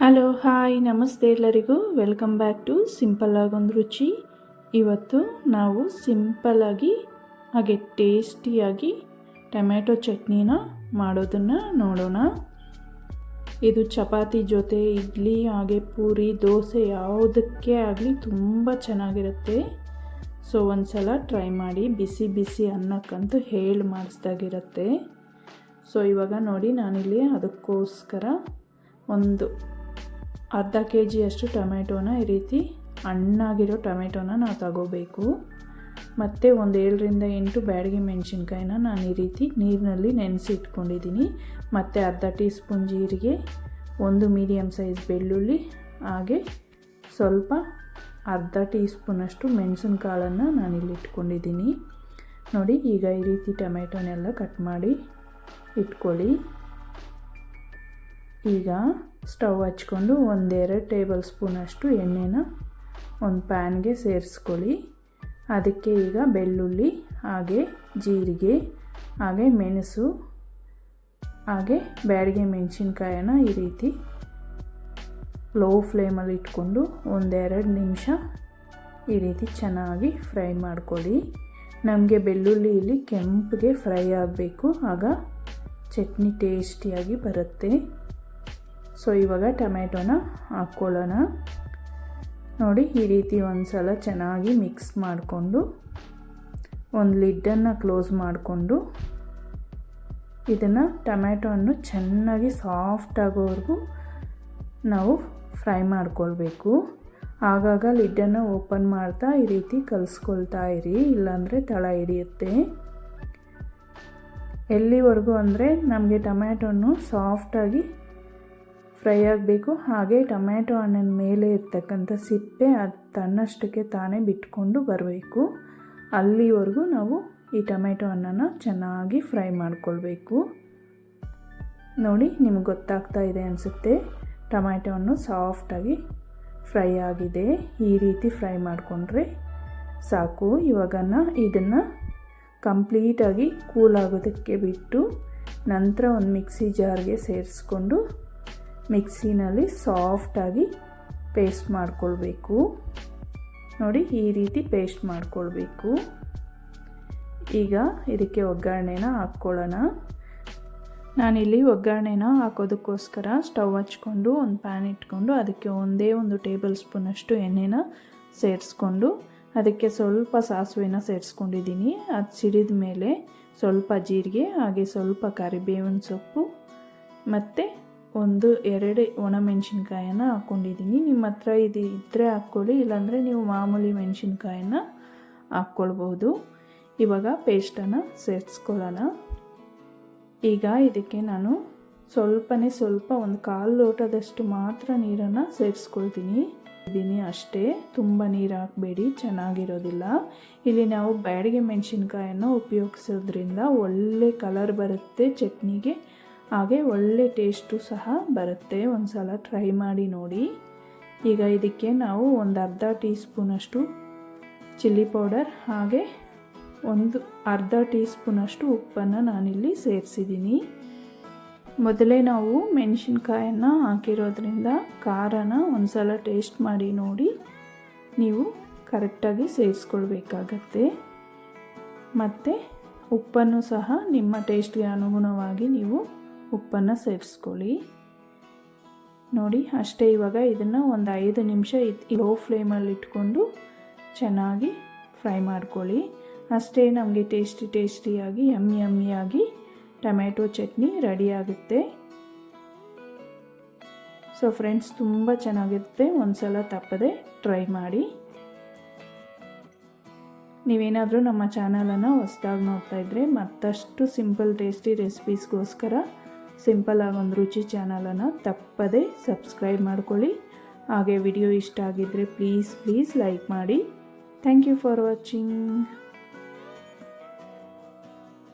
Hello hi ನಮಸ್ತೆ ಎಲ್ಲರಿಗೂ welcome back to simple ಆಗಿ ಒಂದು ರುಚಿ. ಇವತ್ತು ನಾವು ಸಿಂಪಲ್ಲಾಗಿ ಹಾಗೆ ಟೇಸ್ಟಿಯಾಗಿ ಟೊಮ್ಯಾಟೊ ಚಟ್ನಿನ ಮಾಡೋದನ್ನು ನೋಡೋಣ. ಇದು ಚಪಾತಿ ಜೊತೆ ಇಡ್ಲಿ ಹಾಗೆ ಪೂರಿ ದೋಸೆ ಯಾವುದಕ್ಕೆ ಆಗಲಿ ತುಂಬ ಚೆನ್ನಾಗಿರುತ್ತೆ. ಸೊ ಒಂದು ಸಲ ಟ್ರೈ ಮಾಡಿ, ಬಿಸಿ ಬಿಸಿ ಅನ್ನಕ್ಕಂತೂ ಹೇಳಿ ಮಾಡಿಸ್ದಾಗಿರುತ್ತೆ. ಸೊ ಇವಾಗ ನೋಡಿ, ನಾನಿಲ್ಲಿ ಅದಕ್ಕೋಸ್ಕರ ಒಂದು ಅರ್ಧ kg ಅಷ್ಟು ಟೊಮೆಟೊನ ಈ ರೀತಿ ಹಣ್ಣಾಗಿರೋ ಟೊಮೆಟೊನ ನಾವು ತಗೋಬೇಕು. ಮತ್ತು ಒಂದು 7-8 ಬ್ಯಾಡಗಿ ಮೆಣಸಿನ್ಕಾಯಿನ ನಾನು ಈ ರೀತಿ ನೀರಿನಲ್ಲಿ ನೆನೆಸಿ ಇಟ್ಕೊಂಡಿದ್ದೀನಿ. ಮತ್ತು ಅರ್ಧ ಟೀ ಸ್ಪೂನ್ ಜೀರಿಗೆ, ಒಂದು ಮೀಡಿಯಮ್ ಸೈಜ್ ಬೆಳ್ಳುಳ್ಳಿ, ಹಾಗೆ ಸ್ವಲ್ಪ ಅರ್ಧ ಟೀ ಸ್ಪೂನಷ್ಟು ಮೆಣಸಿನ ಕಾಳನ್ನು ನಾನಿಲ್ಲಿ ಇಟ್ಕೊಂಡಿದ್ದೀನಿ. ನೋಡಿ, ಈಗ ಈ ರೀತಿ ಟೊಮೆಟೊನೆಲ್ಲ ಕಟ್ ಮಾಡಿ ಇಟ್ಕೊಳ್ಳಿ. ಈಗ ಸ್ಟವ್ ಹಚ್ಕೊಂಡು 1-2 ಟೇಬಲ್ ಸ್ಪೂನಷ್ಟು ಎಣ್ಣೆನ ಒಂದು ಪ್ಯಾನ್ಗೆ ಸೇರಿಸ್ಕೊಳ್ಳಿ. ಅದಕ್ಕೆ ಈಗ ಬೆಳ್ಳುಳ್ಳಿ ಹಾಗೆ ಜೀರಿಗೆ ಹಾಗೆ ಮೆಣಸು ಹಾಗೆ ಬ್ಯಾಡಗಿ ಮೆಣಸಿನ್ಕಾಯನ್ನು ಈ ರೀತಿ ಲೋ ಫ್ಲೇಮಲ್ಲಿ ಇಟ್ಕೊಂಡು 1-2 ನಿಮಿಷ ಈ ರೀತಿ ಚೆನ್ನಾಗಿ ಫ್ರೈ ಮಾಡ್ಕೊಳ್ಳಿ. ನಮಗೆ ಬೆಳ್ಳುಳ್ಳಿ ಇಲ್ಲಿ ಕೆಂಪಗೆ ಫ್ರೈ ಆಗಬೇಕು, ಆಗ ಚಟ್ನಿ ಟೇಸ್ಟಿಯಾಗಿ ಬರುತ್ತೆ. ಸೊ ಇವಾಗ ಟೊಮೆಟೊನ ಹಾಕ್ಕೊಳ್ಳೋಣ. ನೋಡಿ, ಈ ರೀತಿ ಒಂದು ಸಲ ಚೆನ್ನಾಗಿ ಮಿಕ್ಸ್ ಮಾಡಿಕೊಂಡು ಒಂದು ಲಿಡ್ಡನ್ನು ಕ್ಲೋಸ್ ಮಾಡಿಕೊಂಡು ಇದನ್ನು ಟೊಮೆಟೊವನ್ನು ಚೆನ್ನಾಗಿ ಸಾಫ್ಟ್ ಆಗೋವರೆಗೂ ನಾವು ಫ್ರೈ ಮಾಡ್ಕೊಳ್ಬೇಕು. ಆಗಾಗ ಲಿಡ್ಡನ್ನು ಓಪನ್ ಮಾಡ್ತಾ ಈ ರೀತಿ ಕಲಿಸ್ಕೊಳ್ತಾ ಇರಿ, ಇಲ್ಲಾಂದರೆ ತಳ ಹಿಡಿಯುತ್ತೆ. ಎಲ್ಲಿವರೆಗೂ ಅಂದರೆ ನಮಗೆ ಟೊಮೆಟೊನ್ನು ಸಾಫ್ಟಾಗಿ ಫ್ರೈ ಆಗಬೇಕು, ಹಾಗೆ ಟೊಮ್ಯಾಟೊ ಹಣ್ಣಿನ ಮೇಲೆ ಇರ್ತಕ್ಕಂಥ ಸಿಪ್ಪೆ ಅದು ತನ್ನಷ್ಟಕ್ಕೆ ತಾನೇ ಬಿಟ್ಕೊಂಡು ಬರಬೇಕು. ಅಲ್ಲಿವರೆಗೂ ನಾವು ಈ ಟೊಮೆಟೊ ಹಣ್ಣನ್ನು ಚೆನ್ನಾಗಿ ಫ್ರೈ ಮಾಡ್ಕೊಳ್ಬೇಕು. ನೋಡಿ, ನಿಮಗೆ ಗೊತ್ತಾಗ್ತಾ ಇದೆ ಅನಿಸುತ್ತೆ, ಟೊಮ್ಯಾಟೊ ಹಣ್ಣು ಸಾಫ್ಟಾಗಿ ಫ್ರೈ ಆಗಿದೆ. ಈ ರೀತಿ ಫ್ರೈ ಮಾಡಿಕೊಂಡ್ರೆ ಸಾಕು. ಇವಾಗ ಇದನ್ನು ಕಂಪ್ಲೀಟಾಗಿ ಕೂಲ್ ಆಗೋದಕ್ಕೆ ಬಿಟ್ಟು ನಂತರ ಒಂದು ಮಿಕ್ಸಿ ಜಾರ್ಗೆ ಸೇರಿಸ್ಕೊಂಡು ಮಿಕ್ಸಿನಲ್ಲಿ ಸಾಫ್ಟಾಗಿ ಪೇಸ್ಟ್ ಮಾಡ್ಕೊಳ್ಬೇಕು. ನೋಡಿ, ಈ ರೀತಿ ಪೇಸ್ಟ್ ಮಾಡ್ಕೊಳ್ಬೇಕು. ಈಗ ಇದಕ್ಕೆ ಒಗ್ಗರಣೆನ ಹಾಕ್ಕೊಳ್ಳೋಣ. ನಾನಿಲ್ಲಿ ಒಗ್ಗರಣೆನ ಹಾಕೋದಕ್ಕೋಸ್ಕರ ಸ್ಟವ್ ಹಚ್ಕೊಂಡು ಒಂದು ಪ್ಯಾನ್ ಇಟ್ಕೊಂಡು ಅದಕ್ಕೆ 1 ಟೇಬಲ್ ಸ್ಪೂನಷ್ಟು ಎಣ್ಣೆನ ಸೇರಿಸ್ಕೊಂಡು ಅದಕ್ಕೆ ಸ್ವಲ್ಪ ಸಾಸಿವೆನ ಸೇರಿಸ್ಕೊಂಡಿದ್ದೀನಿ. ಅದು ಸಿಡಿದ ಮೇಲೆ ಸ್ವಲ್ಪ ಜೀರಿಗೆ ಹಾಗೆ ಸ್ವಲ್ಪ ಕರಿಬೇವಿನ ಸೊಪ್ಪು ಮತ್ತು 1-2 ಒಣಮೆಣಸಿನ್ಕಾಯನ್ನು ಹಾಕ್ಕೊಂಡಿದ್ದೀನಿ. ನಿಮ್ಮ ಹತ್ರ ಇದು ಇದ್ದರೆ ಹಾಕ್ಕೊಳ್ಳಿ, ಇಲ್ಲಾಂದರೆ ನೀವು ಮಾಮೂಲಿ ಮೆಣಸಿನ್ಕಾಯನ್ನು ಹಾಕ್ಕೊಳ್ಬೋದು. ಇವಾಗ ಪೇಸ್ಟನ್ನು ಸೇರಿಸ್ಕೊಳ್ಳೋಣ. ಈಗ ಇದಕ್ಕೆ ನಾನು ಸ್ವಲ್ಪ ಒಂದು 1/4 ಲೋಟದಷ್ಟು ಮಾತ್ರ ನೀರನ್ನು ಸೇರಿಸ್ಕೊಳ್ತೀನಿ ಅಷ್ಟೇ. ತುಂಬ ನೀರು ಹಾಕಬೇಡಿ, ಚೆನ್ನಾಗಿರೋದಿಲ್ಲ. ಇಲ್ಲಿ ನಾವು ಬ್ಯಾಡಗಿ ಮೆಣಸಿನ್ಕಾಯನ್ನು ಉಪಯೋಗಿಸೋದ್ರಿಂದ ಒಳ್ಳೆ ಕಲರ್ ಬರುತ್ತೆ ಚಟ್ನಿಗೆ, ಹಾಗೆ ಒಳ್ಳೆ ಟೇಸ್ಟು ಸಹ ಬರುತ್ತೆ. ಒಂದು ಸಲ ಟ್ರೈ ಮಾಡಿ ನೋಡಿ. ಈಗ ಇದಕ್ಕೆ ನಾವು ಒಂದು ಅರ್ಧ ಟೀ ಸ್ಪೂನಷ್ಟು ಚಿಲ್ಲಿ ಪೌಡರ್ ಹಾಗೆ ಒಂದು ಅರ್ಧ ಟೀ ಸ್ಪೂನಷ್ಟು ಉಪ್ಪನ್ನು ನಾನಿಲ್ಲಿ ಸೇರಿಸಿದ್ದೀನಿ. ಮೊದಲೇ ನಾವು ಮೆಣಸಿನ್ಕಾಯನ್ನು ಹಾಕಿರೋದ್ರಿಂದ ಖಾರನ ಒಂದು ಸಲ ಟೇಸ್ಟ್ ಮಾಡಿ ನೋಡಿ ನೀವು ಕರೆಕ್ಟಾಗಿ ಸೇರಿಸ್ಕೊಳ್ಬೇಕಾಗತ್ತೆ. ಮತ್ತು ಉಪ್ಪನ್ನು ಸಹ ನಿಮ್ಮ ಟೇಸ್ಟ್ಗೆ ಅನುಗುಣವಾಗಿ ನೀವು ಉಪ್ಪನ್ನು ಸೇರಿಸ್ಕೊಳ್ಳಿ. ನೋಡಿ, ಅಷ್ಟೇ. ಇವಾಗ ಇದನ್ನು ಒಂದು 5 ನಿಮಿಷ ಲೋ ಫ್ಲೇಮಲ್ಲಿ ಇಟ್ಕೊಂಡು ಚೆನ್ನಾಗಿ ಫ್ರೈ ಮಾಡ್ಕೊಳ್ಳಿ. ಅಷ್ಟೇ, ನಮಗೆ ಟೇಸ್ಟಿಯಾಗಿ ಯಮ್ಮಿಯಾಗಿ ಟೊಮ್ಯಾಟೊ ಚಟ್ನಿ ರೆಡಿ ಆಗುತ್ತೆ. ಸೊ ಫ್ರೆಂಡ್ಸ್, ತುಂಬ ಚೆನ್ನಾಗಿರುತ್ತೆ. ಒಂದು ಸಲ ತಪ್ಪದೆ ಟ್ರೈ ಮಾಡಿ. ನೀವೇನಾದರೂ ನಮ್ಮ ಚಾನಲನ್ನು ಹೊಸದಾಗಿ ನೋಡ್ತಾ ಇದ್ದರೆ ಮತ್ತಷ್ಟು ಸಿಂಪಲ್ ಟೇಸ್ಟಿ ರೆಸಿಪೀಸ್ಗೋಸ್ಕರ ಸಿಂಪಲ್ ಆಗಿ ಒಂದು ರುಚಿ ಚಾನಲನ್ನು ತಪ್ಪದೆ ಸಬ್ಸ್ಕ್ರೈಬ್ ಮಾಡ್ಕೊಳ್ಳಿ. ಹಾಗೆ ವಿಡಿಯೋ ಇಷ್ಟ ಆಗಿದ್ದರೆ ಪ್ಲೀಸ್ ಲೈಕ್ ಮಾಡಿ. Thank you for watching.